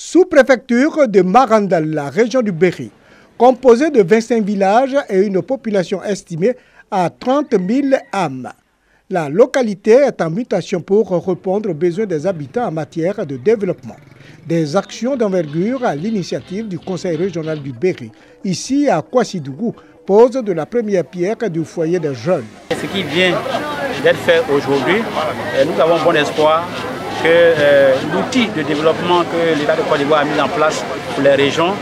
Sous-préfecture de Marandala, région du Berry, composée de 25 villages et une population estimée à 30 000 âmes. La localité est en mutation pour répondre aux besoins des habitants en matière de développement. Des actions d'envergure à l'initiative du Conseil régional du Berry, ici à Kwasidougou, pose de la première pierre du foyer des jeunes. Ce qui vient d'être fait aujourd'hui, nous avons bon espoir que l'outil de développement que l'État de Côte d'Ivoire a mis en place pour les régions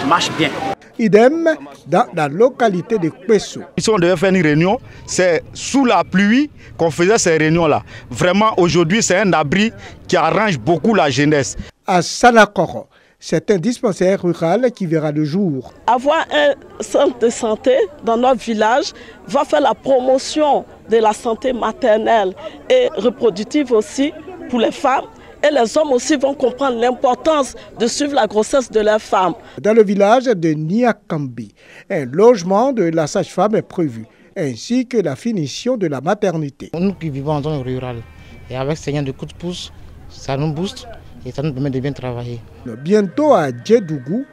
marche bien. Idem dans la localité de Kwesso. Si on devait faire une réunion, c'est sous la pluie qu'on faisait ces réunions-là. Vraiment, aujourd'hui, c'est un abri qui arrange beaucoup la jeunesse. À Sanakoro, c'est un dispensaire rural qui verra le jour. Avoir un centre de santé dans notre village va faire la promotion de la santé maternelle et reproductive aussi pour les femmes. Et les hommes aussi vont comprendre l'importance de suivre la grossesse de leurs femmes. Dans le village de Niakambi, un logement de la sage-femme est prévu, ainsi que la finition de la maternité. Nous qui vivons en zone rurale, et avec ces de coups de pouce, ça nous booste et ça nous permet de bien travailler. Bientôt à Djedougou,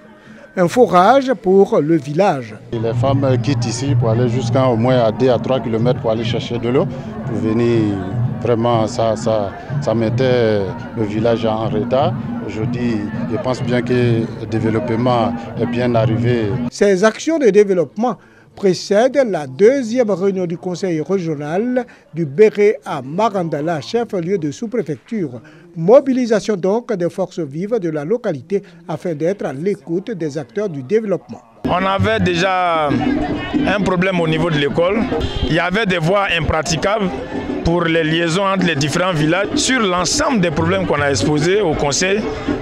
un forage pour le village. Les femmes quittent ici pour aller jusqu'à au moins à 2 à 3 km pour aller chercher de l'eau, pour venir. Vraiment, ça mettait le village en retard. Aujourd'hui, je pense bien que le développement est bien arrivé. Ces actions de développement précèdent la deuxième réunion du Conseil régional du Berry à Marandala, chef-lieu de sous-préfecture. Mobilisation donc des forces vives de la localité afin d'être à l'écoute des acteurs du développement. On avait déjà un problème au niveau de l'école. Il y avait des voies impraticables pour les liaisons entre les différents villages. Sur l'ensemble des problèmes qu'on a exposés au Conseil,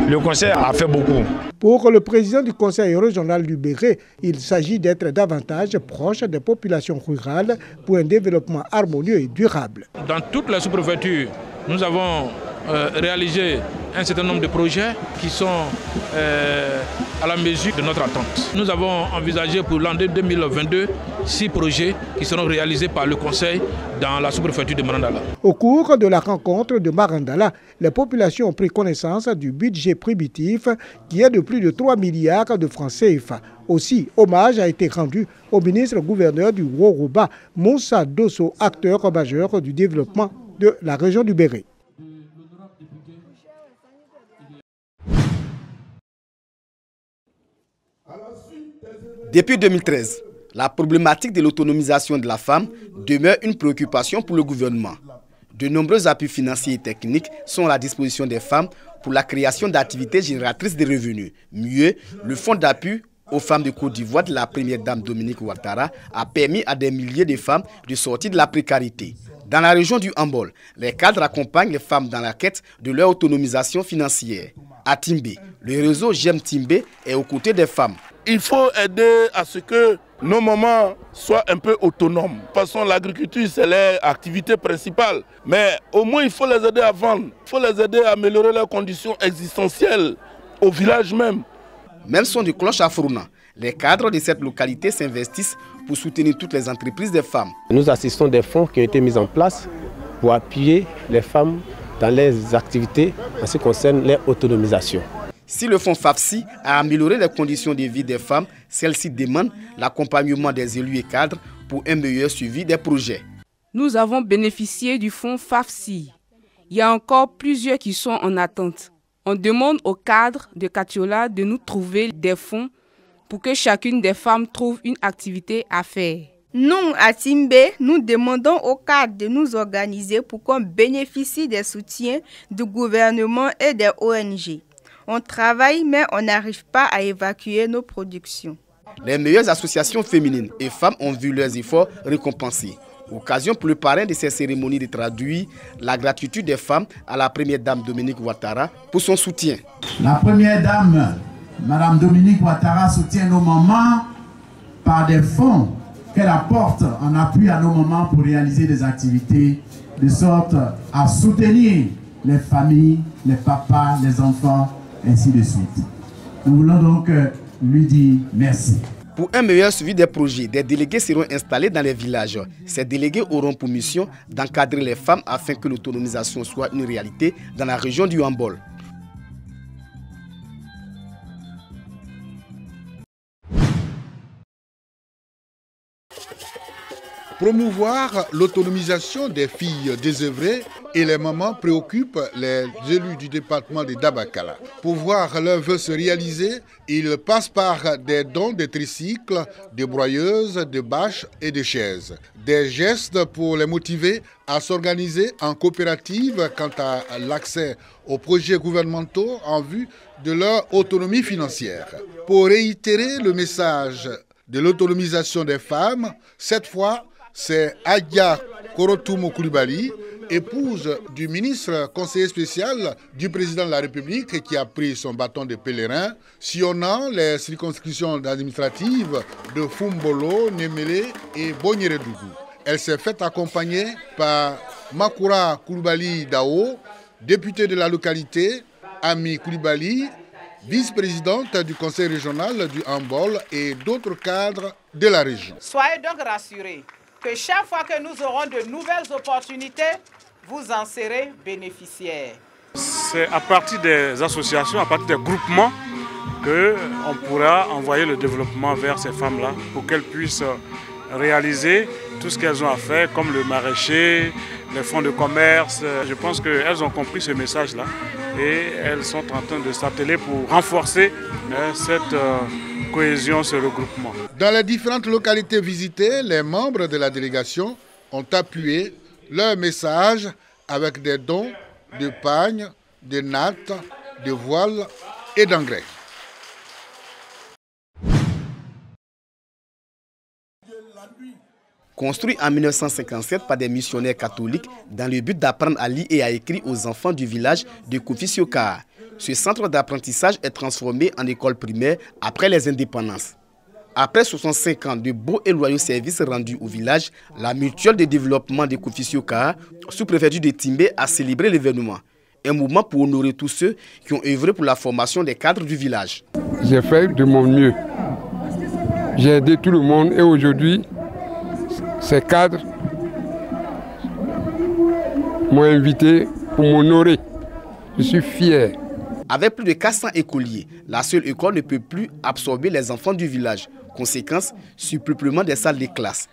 le Conseil a fait beaucoup. Pour le président du Conseil régional du Berry, il s'agit d'être davantage proche des populations rurales pour un développement harmonieux et durable. Dans toutes les sous-préfectures, nous avons réalisé un certain nombre de projets qui sont à la mesure de notre attente. Nous avons envisagé pour l'année 2022 6 projets qui seront réalisés par le Conseil dans la sous-préfecture de Marandala. Au cours de la rencontre de Marandala, les populations ont pris connaissance du budget primitif qui est de plus de 3 milliards de francs CFA. Aussi, hommage a été rendu au ministre-gouverneur du Woroba, Moussa Dosso, acteur majeur du développement de la région du Berry. Depuis 2013, la problématique de l'autonomisation de la femme demeure une préoccupation pour le gouvernement. De nombreux appuis financiers et techniques sont à la disposition des femmes pour la création d'activités génératrices de revenus. Mieux, le fonds d'appui aux femmes de Côte d'Ivoire de la première dame Dominique Ouattara a permis à des milliers de femmes de sortir de la précarité. Dans la région du Hambol, les cadres accompagnent les femmes dans la quête de leur autonomisation financière. À Timbé, le réseau J'aime Timbé est aux côtés des femmes. Il faut aider à ce que nos mamans soient un peu autonomes. De toute façon, l'agriculture, c'est leur activité principale. Mais au moins, il faut les aider à vendre. Il faut les aider à améliorer leurs conditions existentielles au village même. Même son de cloche à Frouna, les cadres de cette localité s'investissent pour soutenir toutes les entreprises des femmes. Nous assistons des fonds qui ont été mis en place pour appuyer les femmes dans les activités en ce qui concerne leur autonomisation. Si le fonds FAFSI a amélioré les conditions de vie des femmes, celle-ci demande l'accompagnement des élus et cadres pour un meilleur suivi des projets. Nous avons bénéficié du fonds FAFSI. Il y a encore plusieurs qui sont en attente. On demande aux cadres de Katiola de nous trouver des fonds pour que chacune des femmes trouve une activité à faire. Nous, à Timbé, nous demandons aux cadres de nous organiser pour qu'on bénéficie des soutiens du gouvernement et des ONG. On travaille, mais on n'arrive pas à évacuer nos productions. Les meilleures associations féminines et femmes ont vu leurs efforts récompensés. Occasion pour le parrain de ces cérémonies de traduire la gratitude des femmes à la première dame Dominique Ouattara pour son soutien. La première dame, Madame Dominique Ouattara, soutient nos mamans par des fonds qu'elle apporte en appui à nos mamans pour réaliser des activités de sorte à soutenir les familles, les papas, les enfants, ainsi de suite. Nous voulons donc lui dire merci. Pour un meilleur suivi des projets, des délégués seront installés dans les villages. Ces délégués auront pour mission d'encadrer les femmes afin que l'autonomisation soit une réalité dans la région du Hambol. Promouvoir l'autonomisation des filles désœuvrées et les mamans préoccupe les élus du département de Dabakala. Pour voir leurs vœux se réaliser, ils passent par des dons de tricycles, de broyeuses, de bâches et de chaises. Des gestes pour les motiver à s'organiser en coopérative quant à l'accès aux projets gouvernementaux en vue de leur autonomie financière. Pour réitérer le message de l'autonomisation des femmes, cette fois, c'est Adja Korotumo Koulibaly, épouse du ministre conseiller spécial du président de la République qui a pris son bâton de pèlerin, sillonnant les circonscriptions administratives de Fumbolo, Nemele et Bonyeredougou. Elle s'est faite accompagner par Makura Koulibaly Dao, députée de la localité, Ami Koulibaly, vice-présidente du conseil régional du handball et d'autres cadres de la région. Soyez donc rassurés que chaque fois que nous aurons de nouvelles opportunités, vous en serez bénéficiaires. C'est à partir des associations, à partir des groupements, qu'on pourra envoyer le développement vers ces femmes-là pour qu'elles puissent réaliser tout ce qu'elles ont à faire, comme le maraîcher, les fonds de commerce. Je pense qu'elles ont compris ce message-là et elles sont en train de s'atteler pour renforcer cette cohésion, ce regroupement. Dans les différentes localités visitées, les membres de la délégation ont appuyé leur message avec des dons de pagnes, de nattes, de voiles et d'engrais. Construit en 1957 par des missionnaires catholiques dans le but d'apprendre à lire et à écrire aux enfants du village de Kofi-Sioka. Ce centre d'apprentissage est transformé en école primaire après les indépendances. Après 65 ans de beaux et loyaux services rendus au village, la mutuelle de développement de Kofi-Sioka, sous-préfecture de Timbé, a célébré l'événement. Un mouvement pour honorer tous ceux qui ont œuvré pour la formation des cadres du village. J'ai fait de mon mieux. J'ai aidé tout le monde et aujourd'hui, ces cadres m'ont invité pour m'honorer. Je suis fier. Avec plus de 400 écoliers, la seule école ne peut plus absorber les enfants du village. Conséquence, surpeuplement des salles de classe.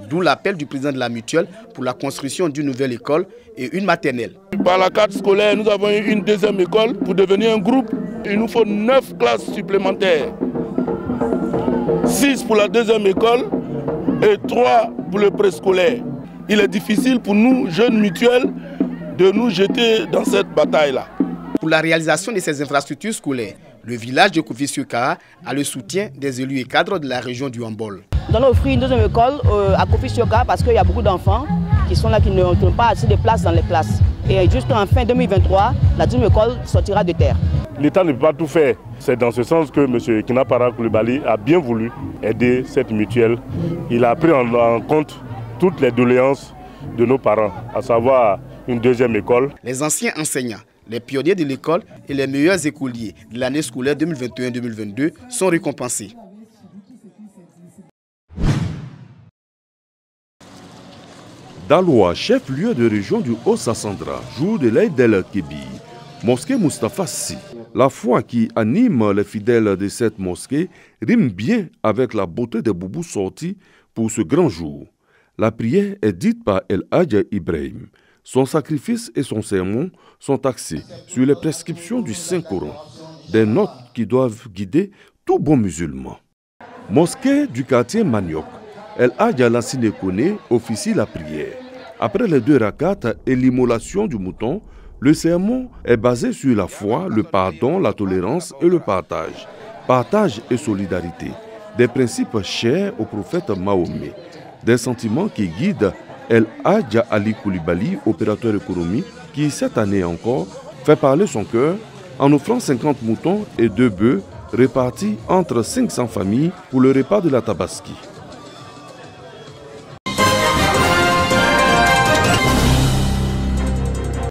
D'où l'appel du président de la mutuelle pour la construction d'une nouvelle école et une maternelle. Par la carte scolaire, nous avons eu une deuxième école. Pour devenir un groupe, il nous faut 9 classes supplémentaires. 6 pour la deuxième école et 3 pour le préscolaire. Il est difficile pour nous, jeunes mutuelles, de nous jeter dans cette bataille-là. Pour la réalisation de ces infrastructures scolaires, le village de Kofi-Sioka a le soutien des élus et cadres de la région du Hambol. Nous allons offrir une deuxième école à Kofi-Sioka parce qu'il y a beaucoup d'enfants qui sont là, qui n'ont pas assez de place dans les classes. Et jusqu'en fin 2023, la deuxième école sortira de terre. L'État ne peut pas tout faire. C'est dans ce sens que M. Kinapara Koulibaly a bien voulu aider cette mutuelle. Il a pris en compte toutes les doléances de nos parents, à savoir une deuxième école. Les anciens enseignants, les pionniers de l'école et les meilleurs écoliers de l'année scolaire 2021-2022 sont récompensés. Daloa, chef-lieu de région du Haut-Sassandra, jour de l'Aïd el-Kébi, mosquée Mustapha Sy. La foi qui anime les fidèles de cette mosquée rime bien avec la beauté des boubous sortis pour ce grand jour. La prière est dite par El Hadj Ibrahim. Son sacrifice et son sermon sont axés sur les prescriptions du Saint-Coran, des notes qui doivent guider tout bon musulman. Mosquée du quartier Maniok, El Hadj Alassine Koné officie la prière. Après les 2 rakats et l'immolation du mouton, le sermon est basé sur la foi, le pardon, la tolérance et le partage. Partage et solidarité, des principes chers au prophète Mahomet, des sentiments qui guident El Hadj Ali Koulibaly, opérateur économique, qui cette année encore fait parler son cœur en offrant 50 moutons et 2 bœufs répartis entre 500 familles pour le repas de la Tabaski.